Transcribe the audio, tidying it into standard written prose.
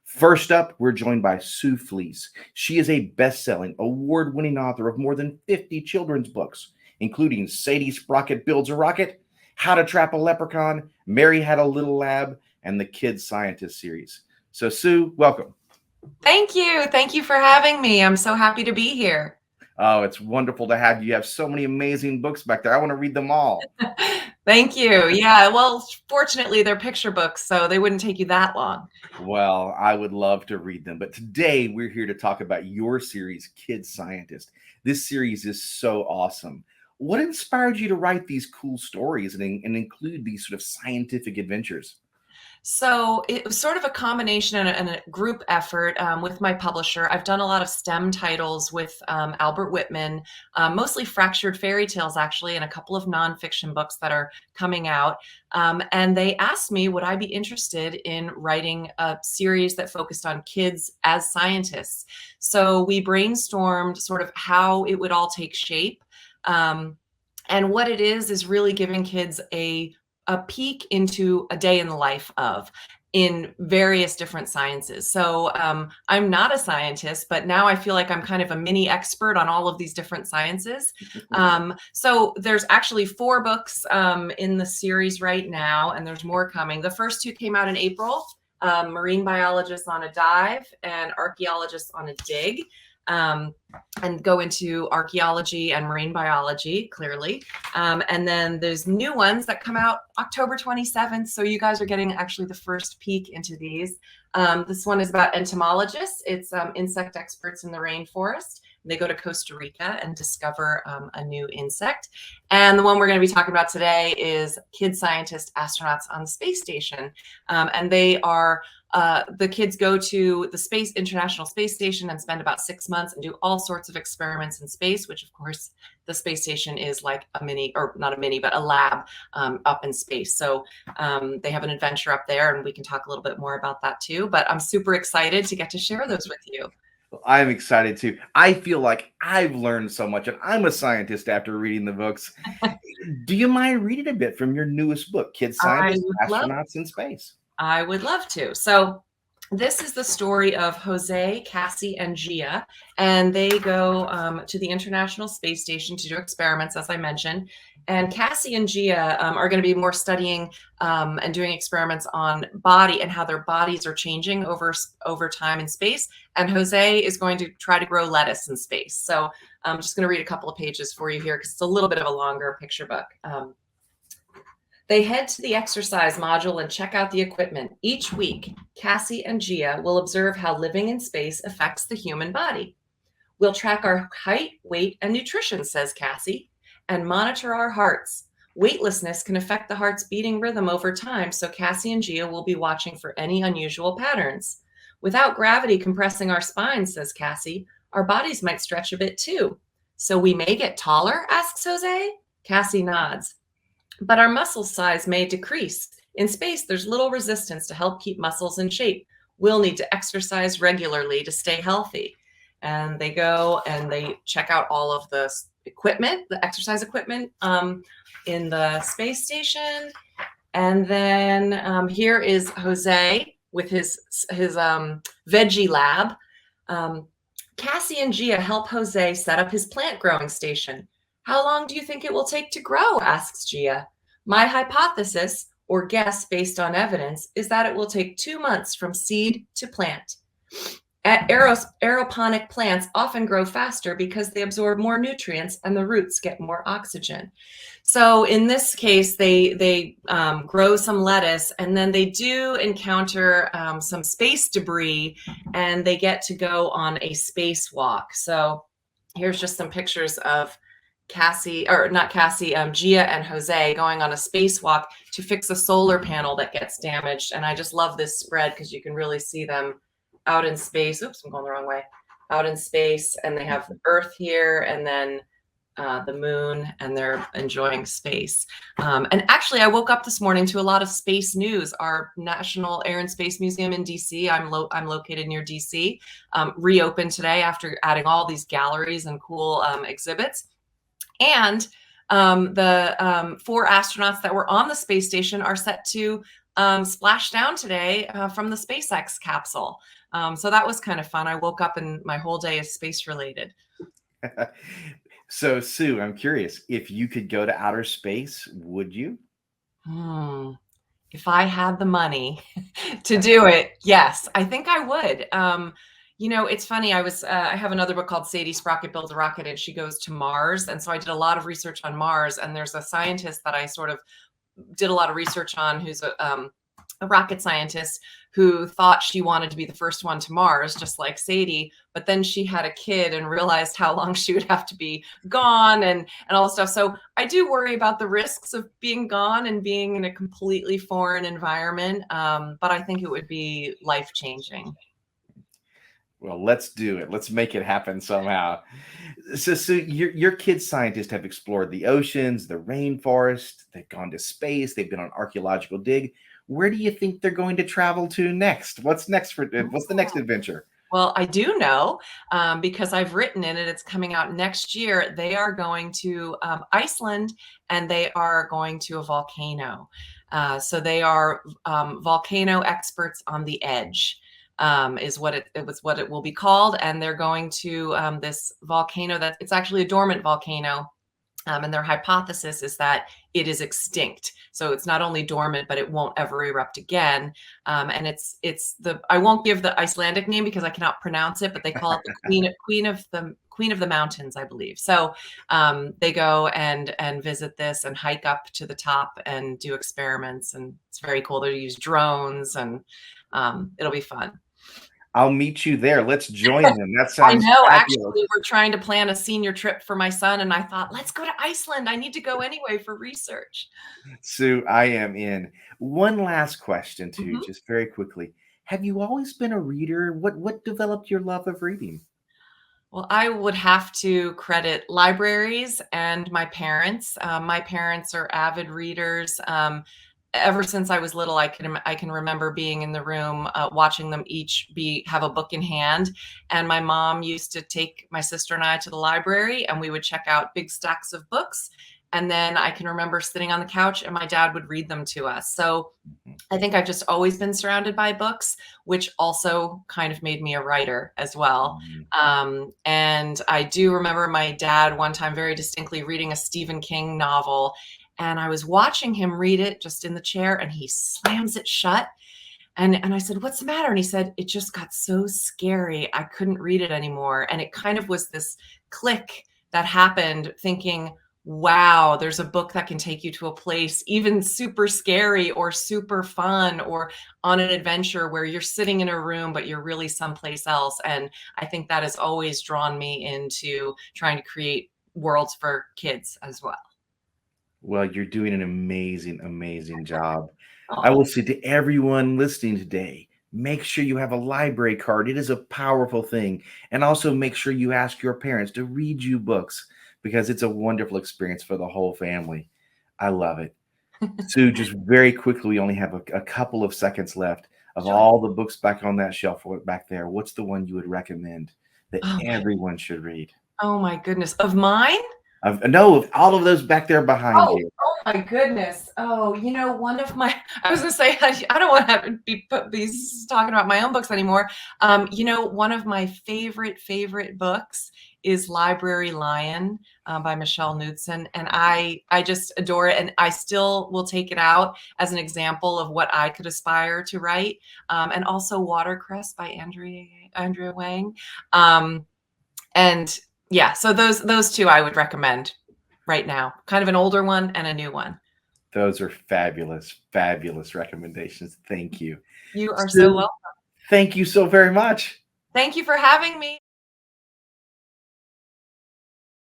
First up, we're joined by Sue Fleece. She is a best selling, award winning author of more than 50 children's books, including Sadie Sprocket Builds a Rocket, How to Trap a Leprechaun, Mary Had a Little Lab, and the Kid Scientist series. So, Sue, welcome. Thank you. Thank you for having me. I'm so happy to be here. Oh, it's wonderful to have you. You have so many amazing books back there. I want to read them all. Thank you. Yeah, well, fortunately, they're picture books, so they wouldn't take you that long. Well, I would love to read them, but today we're here to talk about your series, Kid Scientist. This series is so awesome. What inspired you to write these cool stories and include these sort of scientific adventures? So it was sort of a combination and a group effort with my publisher. I've done a lot of STEM titles with Albert Whitman, mostly fractured fairy tales, actually, and a couple of nonfiction books that are coming out. And they asked me, would I be interested in writing a series that focused on kids as scientists? So we brainstormed sort of how it would all take shape. And what it is really giving kids a peek into a day in the life of in various different sciences. So I'm not a scientist, but now I feel like I'm kind of a mini expert on all of these different sciences. So there's actually 4 books in the series right now, and there's more coming. The first 2 came out in April, Marine Biologists on a Dive and Archaeologists on a Dig. And go into archaeology and marine biology, clearly. And then there's new ones that come out October 27th. So you guys are getting actually the first peek into these. This one is about entomologists. It's insect experts in the rainforest. They go to Costa Rica and discover a new insect. And the one we're going to be talking about today is kid scientist astronauts on the space station. And they are the kids go to the International Space Station and spend about 6 months and do all sorts of experiments in space, which of course the space station is like a mini, or not a mini, but a lab up in space. So they have an adventure up there, and we can talk a little bit more about that too. But I'm super excited to get to share those with you. I'm excited too. I feel like I've learned so much, and I'm a scientist after reading the books. Do you mind reading a bit from your newest book, Kid Scientists, Astronauts in Space? I would love to. So this is the story of Jose, Cassie, and Gia, and they go to the International Space Station to do experiments, as I mentioned. And Cassie and Gia are going to be more studying and doing experiments on body and how their bodies are changing over time in space. And Jose is going to try to grow lettuce in space. So I'm just going to read a couple of pages for you here because it's a little bit of a longer picture book. They head to the exercise module and check out the equipment. Each week, Cassie and Gia will observe how living in space affects the human body. We'll track our height, weight, and nutrition, says Cassie, and monitor our hearts. Weightlessness can affect the heart's beating rhythm over time, so Cassie and Gia will be watching for any unusual patterns. Without gravity compressing our spines, says Cassie, our bodies might stretch a bit too. So we may get taller, asks Jose. Cassie nods. But our muscle size may decrease. In space, there's little resistance to help keep muscles in shape. We'll need to exercise regularly to stay healthy. And they go and they check out all of the equipment, the exercise equipment in the space station. And then here is Jose with his veggie lab. Cassie and Gia help Jose set up his plant growing station. How long do you think it will take to grow? Asks Gia. My hypothesis, or guess based on evidence, is that it will take 2 months from seed to plant. Aeroponic plants often grow faster because they absorb more nutrients and the roots get more oxygen. So in this case, they grow some lettuce, and then they do encounter some space debris, and they get to go on a spacewalk. So here's just some pictures of Gia and Jose going on a spacewalk to fix a solar panel that gets damaged. And I just love this spread because you can really see them out in space. Oops, I'm going the wrong way. Out in space, and they have Earth here, and then the moon, and they're enjoying space. And actually, I woke up this morning to a lot of space news. Our National Air and Space Museum in DC, I'm located near DC, reopened today after adding all these galleries and cool exhibits. And the 4 astronauts that were on the space station are set to splashed down today from the SpaceX capsule. So that was kind of fun. I woke up and my whole day is space related. So, Sue, I'm curious, if you could go to outer space, would you? Hmm. If I had the money to do it, yes, I think I would. It's funny. I have another book called Sadie Sprocket Builds a Rocket, and she goes to Mars. And so I did a lot of research on Mars. And there's a scientist that I sort of did a lot of research on who's a rocket scientist who thought she wanted to be the first one to Mars, just like Sadie. But then she had a kid and realized how long she would have to be gone and all this stuff. So I do worry about the risks of being gone and being in a completely foreign environment. But I think it would be life changing. Well, let's do it. Let's make it happen somehow. So your kids scientists have explored the oceans, the rainforest, they've gone to space, they've been on archaeological dig. Where do you think they're going to travel to next? What's the next adventure? Well, I do know because I've written in it. It's coming out next year. They are going to Iceland and they are going to a volcano. So they are volcano experts on the edge. Is what it was what it will be called, and they're going to this volcano that it's actually a dormant volcano. And their hypothesis is that it is extinct. So it's not only dormant, but it won't ever erupt again. And it's the I won't give the Icelandic name because I cannot pronounce it, but they call it the Queen of the Mountains, I believe. So they go and visit this and hike up to the top and do experiments, and it's very cool. They use drones, and it'll be fun. I'll meet you there. Let's join them. That I sounds know. fabulous. Actually, we're trying to plan a senior trip for my son, and I thought, let's go to Iceland. I need to go anyway for research. Sue, I am in. One last question too, Mhm. just very quickly. Have you always been a reader? What developed your love of reading? Well, I would have to credit libraries and my parents. My parents are avid readers. Ever since I was little, I can remember being in the room, watching them each be have a book in hand. And my mom used to take my sister and I to the library, and we would check out big stacks of books. And then I can remember sitting on the couch, and my dad would read them to us. So Mhm. I think I've just always been surrounded by books, which also kind of made me a writer as well. Mhm. And I do remember my dad one time very distinctly reading a Stephen King novel. And I was watching him read it just in the chair, and he slams it shut. And I said, "What's the matter?" And he said, "It just got so scary. I couldn't read it anymore." And it kind of was this click that happened, thinking, wow, there's a book that can take you to a place even super scary or super fun or on an adventure where you're sitting in a room, but you're really someplace else. And I think that has always drawn me into trying to create worlds for kids as well. Well, you're doing an amazing, amazing job. I Oh, will say to everyone listening today, make sure you have a library card. It is a powerful thing. And also make sure you ask your parents to read you books because it's a wonderful experience for the whole family. I love it. Sue, just very quickly, we only have a couple of seconds left. Of sure. all the books back on that shelf back there, what's the one you would recommend that Oh my, everyone should read? oh my goodness. Of mine? No, of all of those back there behind Oh, you. oh my goodness. Oh, one of my I was gonna say I don't want to be talking about my own books anymore. One of my favorite books is Library Lion by Michelle Knudsen, and I just adore it, and I still will take it out as an example of what I could aspire to write. And also Watercress by Andrea Wang. Um, and yeah, so those two I would recommend right now. Kind of an older one and a new one. Those are fabulous, fabulous recommendations. Thank you. You are so Sue, welcome. thank you so very much. Thank you for having me.